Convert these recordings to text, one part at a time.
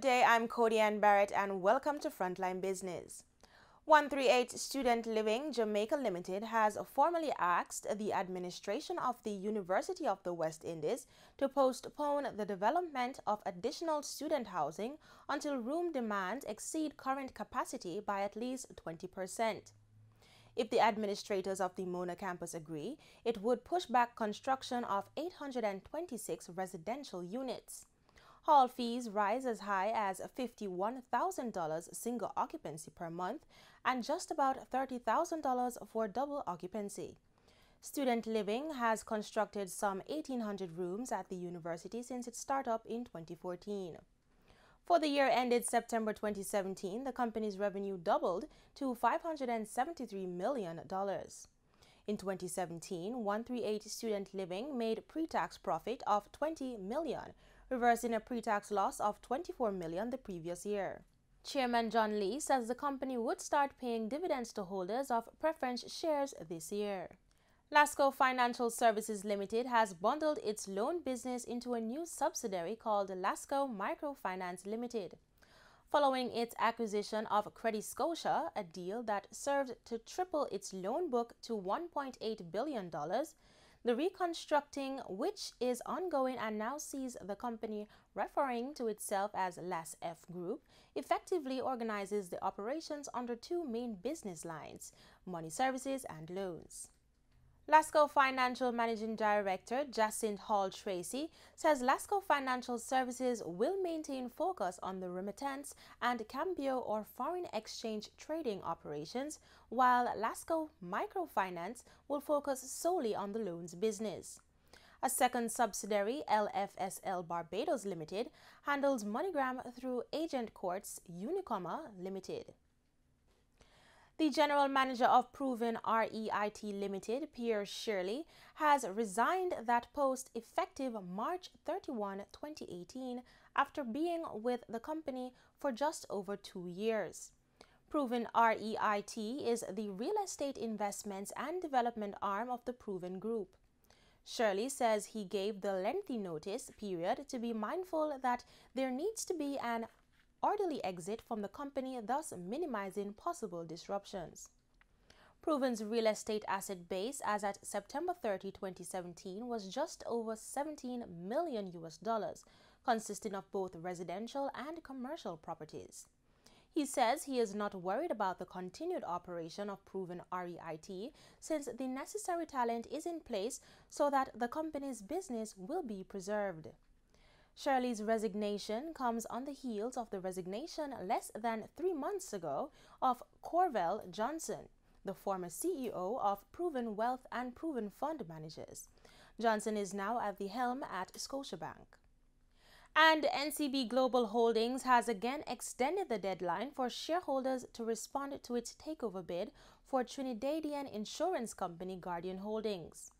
day, I'm Cody Ann Barrett and welcome to Frontline Business. 138 Student Living Jamaica Limited has formally asked the administration of the University of the West Indies to postpone the development of additional student housing until room demands exceed current capacity by at least 20%. If the administrators of the Mona campus agree, it would push back construction of 826 residential units. Hall fees rise as high as $51,000 single occupancy per month and just about $30,000 for double occupancy. Student Living has constructed some 1,800 rooms at the university since its startup in 2014. For the year ended September 2017, the company's revenue doubled to $573 million. In 2017, 138 Student Living made pre-tax profit of $20 million, reversing a pre-tax loss of $24 million the previous year. Chairman John Lee says the company would start paying dividends to holders of preference shares this year. Lasco Financial Services Limited has bundled its loan business into a new subsidiary called Lasco Microfinance Limited. Following its acquisition of Credit Scotia, a deal that served to triple its loan book to $1.8 billion, the reconstructing, which is ongoing and now sees the company referring to itself as LASF Group, effectively organizes the operations under two main business lines, money services and loans. Lasco Financial Managing Director Jacinth Hall Tracy says Lasco Financial Services will maintain focus on the remittance and cambio or foreign exchange trading operations, while Lasco Microfinance will focus solely on the loans business. A second subsidiary, LFSL Barbados Limited, handles MoneyGram through Agent Courts Unicoma Limited. The general manager of Proven REIT Limited, Pierre Shirley, has resigned that post effective March 31, 2018, after being with the company for just over 2 years. Proven REIT is the real estate investments and development arm of the Proven Group. Shirley says he gave the lengthy notice period to be mindful that there needs to be an orderly exit from the company, thus minimizing possible disruptions. Proven's real estate asset base as at September 30, 2017 was just over $17 million, consisting of both residential and commercial properties. He says he is not worried about the continued operation of Proven REIT since the necessary talent is in place so that the company's business will be preserved. Shirley's resignation comes on the heels of the resignation less than 3 months ago of Corvell Johnson, the former CEO of Proven Wealth and Proven Fund Managers. Johnson is now at the helm at Scotiabank. And NCB Global Holdings has again extended the deadline for shareholders to respond to its takeover bid for Trinidadian insurance company Guardian Holdings.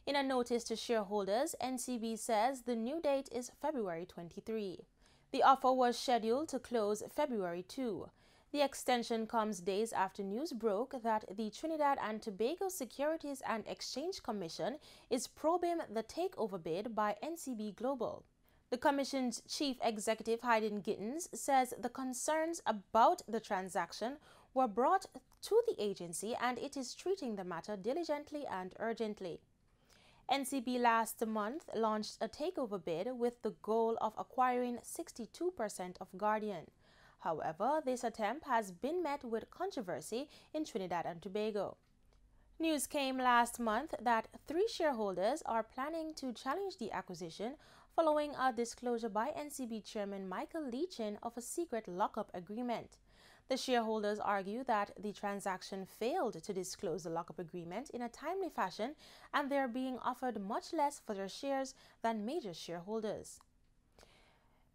In a notice to shareholders, NCB says the new date is February 23. The offer was scheduled to close February 2. The extension comes days after news broke that the Trinidad and Tobago Securities and Exchange Commission is probing the takeover bid by NCB Global. The Commission's chief executive, Hayden Gittins, says the concerns about the transaction were brought to the agency and it is treating the matter diligently and urgently. NCB last month launched a takeover bid with the goal of acquiring 62% of Guardian. However, this attempt has been met with controversy in Trinidad and Tobago. News came last month that 3 shareholders are planning to challenge the acquisition following a disclosure by NCB Chairman Michael Leachin of a secret lockup agreement. The shareholders argue that the transaction failed to disclose the lockup agreement in a timely fashion and they are being offered much less for their shares than major shareholders.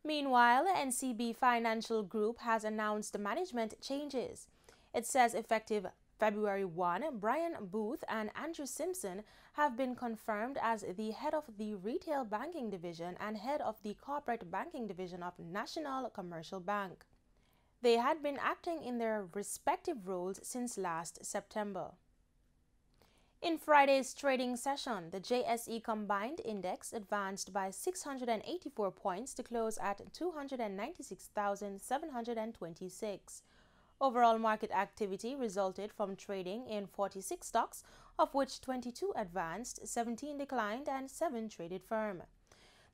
Meanwhile, NCB Financial Group has announced management changes. It says effective February 1, Brian Booth and Andrew Simpson have been confirmed as the head of the Retail Banking Division and head of the Corporate Banking Division of National Commercial Bank. They had been acting in their respective roles since last September. In Friday's trading session, the JSE Combined Index advanced by 684 points to close at 296,726. Overall market activity resulted from trading in 46 stocks, of which 22 advanced, 17 declined, and 7 traded firm.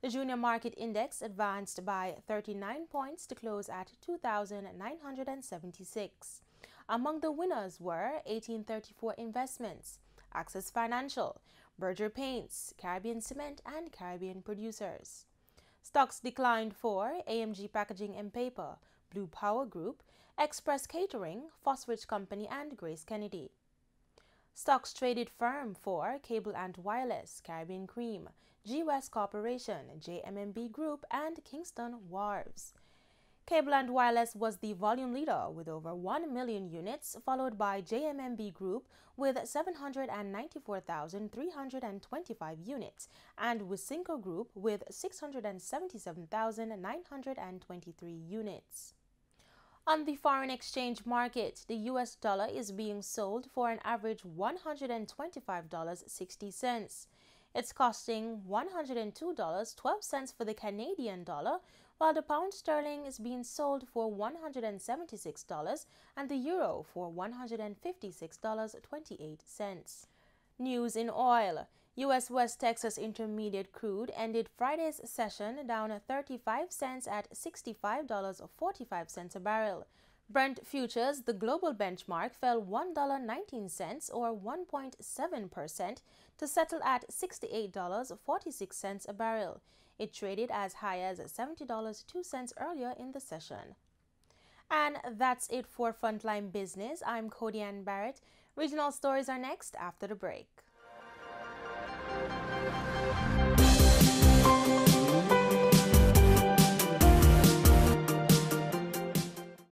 The Junior Market Index advanced by 39 points to close at 2,976. Among the winners were 1834 Investments, Access Financial, Berger Paints, Caribbean Cement, and Caribbean Producers. Stocks declined for AMG Packaging and Paper, Blue Power Group, Express Catering, Fosrich Company, and Grace Kennedy. Stocks traded firm for Cable and Wireless, Caribbean Cream, G West Corporation, JMMB Group, and Kingston Wharves. Cable and Wireless was the volume leader with over 1 million units, followed by JMMB Group with 794,325 units, and Wisynco Group with 677,923 units. On the foreign exchange market, the US dollar is being sold for an average $125.60. It's costing $102.12 for the Canadian dollar, while the pound sterling is being sold for $176 and the euro for $156.28. News in oil. U.S. West Texas Intermediate crude ended Friday's session down 35 cents at $65.45 a barrel. Brent futures, the global benchmark, fell $1.19 or 1.7% to settle at $68.46 a barrel. It traded as high as $70.02 earlier in the session. And that's it for Frontline Business. I'm Cody Ann Barrett. Regional stories are next after the break.